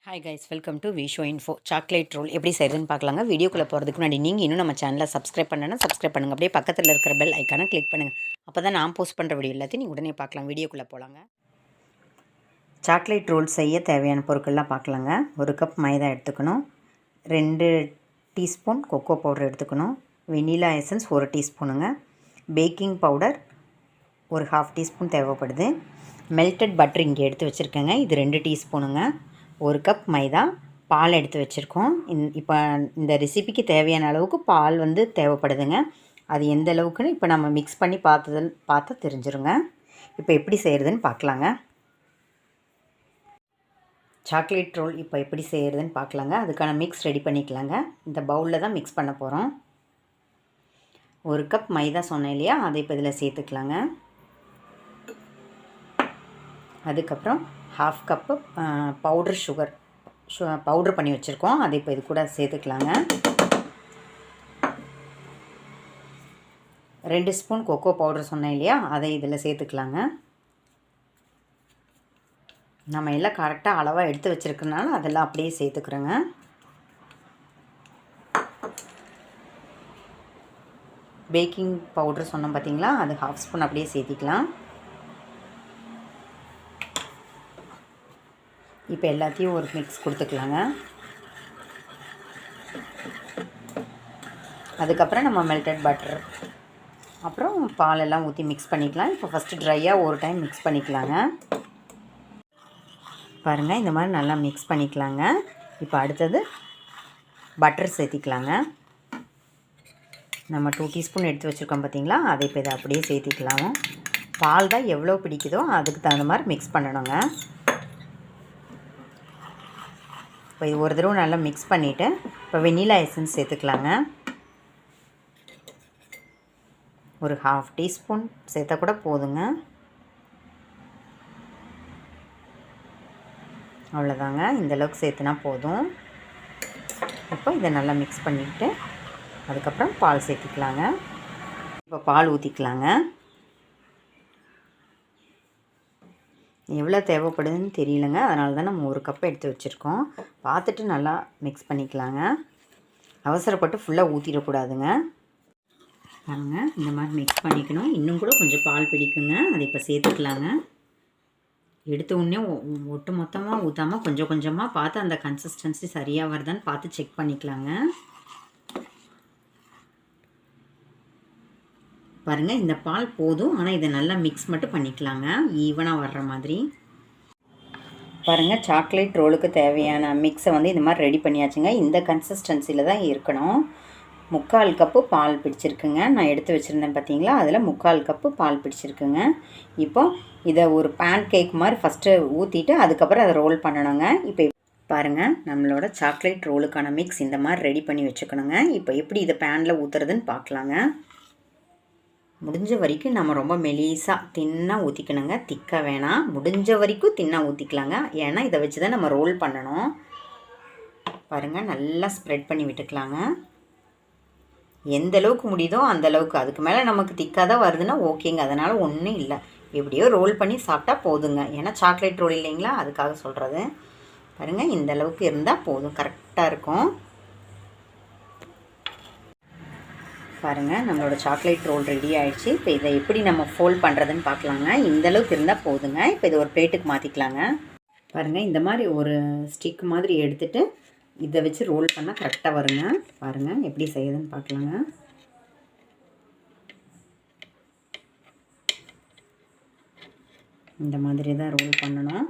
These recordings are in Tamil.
ஹாய் கைஸ், வெல்கம் டு விஷோ இன்ஃபோ. சாக்லேட் ரோல் எப்படி செய்கிறதுன்னு பார்க்கலாங்க. வீடியோக்குள்ளே போகிறதுக்கு முன்னாடி நீங்கள் இன்னும் நம்ம சேனலை சப்ஸ்கிரைப் பண்ணணும்னா சப்ஸ்கிரைப் பண்ணுங்கள். அப்படியே பக்கத்தில் இருக்கிற பெல் ஐக்கானை கிளிக் பண்ணுங்கள். அப்போ தான் நான் போஸ்ட் பண்ணுற வீடியோ எல்லாத்தையும் நீங்கள் உடனே பார்க்கலாம். வீடியோக்குள்ளே போகலாங்க. சாக்லேட் ரோல் செய்ய தேவையான பொருட்கள்லாம் பார்க்கலாங்க. 1 கப் மைதா எடுத்துக்கணும், 2 டீஸ்பூன் கொக்கோ பவுடர் எடுத்துக்கணும், வெனிலா எசன்ஸ் 1 டீஸ்பூனுங்க, பேக்கிங் பவுடர் ஒரு 1/2 டீஸ்பூன் தேவைப்படுது, மெல்டட் பட்டர் இங்கே எடுத்து வச்சுருக்கேங்க, இது 2 டீஸ்பூனுங்க, 1 கப் மைதா, பால் எடுத்து வச்சுருக்கோம். இப்போ இந்த ரெசிபிக்கு தேவையான அளவுக்கு பால் தேவைப்படுதுங்க. அது எந்த அளவுக்குன்னு இப்போ நம்ம மிக்ஸ் பண்ணி பார்த்தா தெரிஞ்சிருங்க. இப்போ எப்படி செய்கிறதுன்னு பார்க்கலாங்க. சாக்லேட் ரோல் இப்போ எப்படி செய்கிறதுன்னு பார்க்கலாங்க. அதுக்கான மிக்ஸ் ரெடி பண்ணிக்கலாங்க. இந்த பவுலில் தான் மிக்ஸ் பண்ண போகிறோம். 1 கப் மைதா சொன்னேன் இல்லையா, அதை இப்போ இதில் சேர்த்துக்கலாங்க. அதுக்கப்புறம் 1/2 கப்பு பவுடர் சுகர் பவுட்ரு பண்ணி வச்சுருக்கோம், அதை இப்போ இது கூட சேர்த்துக்கலாங்க. 2 ஸ்பூன் கொக்கோ பவுடர் சொன்னேன் இல்லையா, அதை இதில் சேர்த்துக்கலாங்க. நம்ம எல்லாம் கரெக்டாக அளவாக எடுத்து வச்சுருக்கனால அதெல்லாம் அப்படியே சேர்த்துக்கிறோங்க. பேக்கிங் பவுடர் சொன்னோம் பார்த்தீங்களா, அது 1/2 ஸ்பூன் அப்படியே சேர்த்திக்கலாம். இப்போ எல்லாத்தையும் ஒரு மிக்ஸ் கொடுத்துக்கலாங்க. அதுக்கப்புறம் நம்ம மெல்டட் பட்டர் அப்புறம் பால் எல்லாம் ஊற்றி மிக்ஸ் பண்ணிக்கலாம். இப்போ ஃபஸ்ட்டு ட்ரையாக ஒரு டைம் மிக்ஸ் பண்ணிக்கலாங்க. பாருங்கள், இந்த மாதிரி நல்லா மிக்ஸ் பண்ணிக்கலாங்க. இப்போ அடுத்தது பட்டர் சேர்த்திக்கலாங்க. நம்ம 2 டீஸ்பூன் எடுத்து வச்சுருக்கோம் பார்த்தீங்களா, அதை இப்போ இதை அப்படியே சேர்த்திக்கலாம். பால் தான் எவ்வளோ பிடிக்குதோ அதுக்கு தகுந்த மாதிரி மிக்ஸ் பண்ணணுங்க. இப்போ இது ஒரு தடவை நல்லா மிக்ஸ் பண்ணிவிட்டு இப்போ வெனிலா எசன்ஸ் சேர்த்துக்கலாங்க. ஒரு 1/2 டீஸ்பூன் சேர்த்தா கூட போதுங்க. அவ்வளோதாங்க, இந்தளவுக்கு சேர்த்துனா போதும். இப்போ இதை நல்லா மிக்ஸ் பண்ணிவிட்டு அதுக்கப்புறம் பால் சேர்த்திக்கலாங்க. இப்போ பால் ஊற்றிக்கலாங்க. எவ்வளோ தேவைப்படுதுன்னு தெரியலங்க, அதனால தான் நம்ம 1 கப் எடுத்து வச்சுருக்கோம். பார்த்துட்டு நல்லா மிக்ஸ் பண்ணிக்கலாங்க. அவசரப்பட்டு ஃபுல்லாக ஊற்றிடக்கூடாதுங்க. பாருங்க, இந்த மாதிரி மிக்ஸ் பண்ணிக்கணும். இன்னும் கூட கொஞ்சம் பால் பிடிக்குங்க, அதை இப்போ சேர்த்துக்கலாங்க. எடுத்த உடனே ஒட்டு மொத்தமாக ஊற்றாமல் கொஞ்சம் கொஞ்சமாக பார்த்து அந்த கன்சிஸ்டன்சி சரியாக வருதான்னு பார்த்து செக் பண்ணிக்கலாங்க. பாருங்கள், இந்த பால் போதும். ஆனால் இதை நல்லா மிக்ஸ் மட்டும் பண்ணிக்கலாங்க, ஈவனாக வர்ற மாதிரி. பாருங்கள், சாக்லேட் ரோலுக்கு தேவையான மிக்ஸை இந்த மாதிரி ரெடி பண்ணியாச்சுங்க. இந்த கன்சிஸ்டன்சியில் தான் இருக்கணும். 3/4 கப்பு பால் பிடிச்சிருக்குங்க. நான் எடுத்து வச்சுருந்தேன் பார்த்தீங்களா, அதில் 3/4 கப்பு பால் பிடிச்சிருக்குங்க. இப்போ இதை ஒரு பேன் கேக் மாதிரி ஃபஸ்ட்டு ஊற்றிட்டு அதுக்கப்புறம் அதை ரோல் பண்ணணுங்க. இப்போ பாருங்கள், நம்மளோட சாக்லேட் ரோலுக்கான மிக்ஸ் இந்த மாதிரி ரெடி பண்ணி வச்சுக்கணுங்க. இப்போ எப்படி இதை பேனில் ஊற்றுறதுன்னு பார்க்கலாங்க. முடிஞ்ச வரைக்கும் நம்ம ரொம்ப மெலிசாக தின்னாக ஊற்றிக்கணுங்க, திக்காக வேணாம். முடிஞ்ச வரைக்கும் தின்னாக ஊற்றிக்கலாங்க, ஏன்னா இதை வச்சு தான் நம்ம ரோல் பண்ணணும். பாருங்கள், நல்லா ஸ்ப்ரெட் பண்ணி விட்டுக்கலாங்க. எந்த அளவுக்கு முடியுதோ அந்த அளவுக்கு. அதுக்கு மேலே நமக்கு திக்காக தான் வருதுன்னா ஓகேங்க, அதனால் ஒன்றும் இல்லை. எப்படியோ ரோல் பண்ணி சாப்பிட்டா போதுங்க, ஏன்னா சாக்லேட் ரோல் இல்லைங்களா, அதுக்காக சொல்கிறது. பாருங்கள், இந்த அளவுக்கு இருந்தால் போதும், கரெக்டாக இருக்கும். பாருங்கள், நம்மளோட சாக்லேட் ரோல் ரெடி ஆகிடுச்சு. இப்போ இதை எப்படி நம்ம ஃபோல்ட் பண்ணுறதுன்னு பார்க்கலாங்க. இந்தளவுக்கு இருந்தால் போதுங்க. இப்போ இதை ஒரு பிளேட்டுக்கு மாற்றிக்கலாங்க. பாருங்கள், இந்த மாதிரி ஒரு ஸ்டிக் மாதிரி எடுத்துகிட்டு இதை வச்சு ரோல் பண்ணால் கரெக்டாக வருங்க. பாருங்கள், எப்படி செய்யுதுன்னு பார்க்கலாங்க. இந்த மாதிரி தான் ரோல் பண்ணணும்,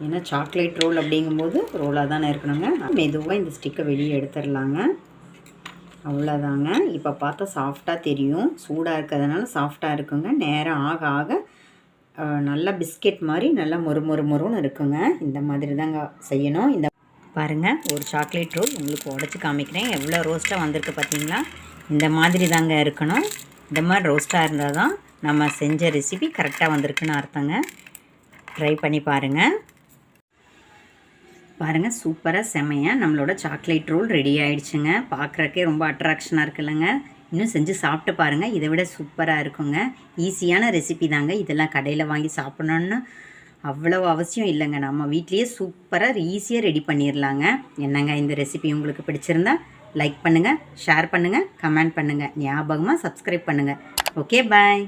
ஏன்னா சாக்லேட் ரோல் அப்படிங்கும்போது ரோலாக தானே இருக்கணுங்க. மெதுவாக இந்த ஸ்டிக்கை வெளியே எடுத்துடலாங்க. அவ்வளோதாங்க. இப்போ பார்த்தா சாஃப்டாக தெரியும், சூடாக இருக்கிறதுனால சாஃப்டாக இருக்குங்க. நேரம் ஆக ஆக நல்லா பிஸ்கெட் மாதிரி நல்லா மொறுன்னு இருக்குங்க. இந்த மாதிரி தாங்க செய்யணும். இந்த பாருங்கள், ஒரு சாக்லேட் ரோல் உங்களுக்கு உடச்சி காமிக்கிறேன். எவ்வளோ ரோஸ்ட்டாக வந்திருக்கு பார்த்தீங்களா. இந்த மாதிரி தாங்க இருக்கணும். இந்த மாதிரி ரோஸ்ட்டாக இருந்தால் தான் நம்ம செஞ்ச ரெசிபி கரெக்டாக வந்திருக்குன்னு அர்த்தங்க. ட்ரை பண்ணி பாருங்கள். பாருங்கள், சூப்பராக செம்மையாக நம்மளோட சாக்லேட் ரோல் ரெடி ஆகிடுச்சுங்க. பார்க்குறக்கே ரொம்ப அட்ராக்ஷனாக இருக்குல்லங்க. இன்னும் செஞ்சு சாப்பிட்டு பாருங்கள், இதை விட சூப்பராக இருக்குங்க. ஈஸியான ரெசிபி தாங்க. இதெல்லாம் கடையில் வாங்கி சாப்பிட்ணுன்னு அவ்வளோ அவசியம் இல்லைங்க. நம்ம வீட்லேயே சூப்பராக ஈஸியாக ரெடி பண்ணிடலாங்க. என்னங்க இந்த ரெசிபி உங்களுக்கு பிடிச்சிருந்தா லைக் பண்ணுங்கள், ஷேர் பண்ணுங்கள், கமெண்ட் பண்ணுங்கள். ஞாபகமாக சப்ஸ்கிரைப் பண்ணுங்கள். ஓகே, பாய்.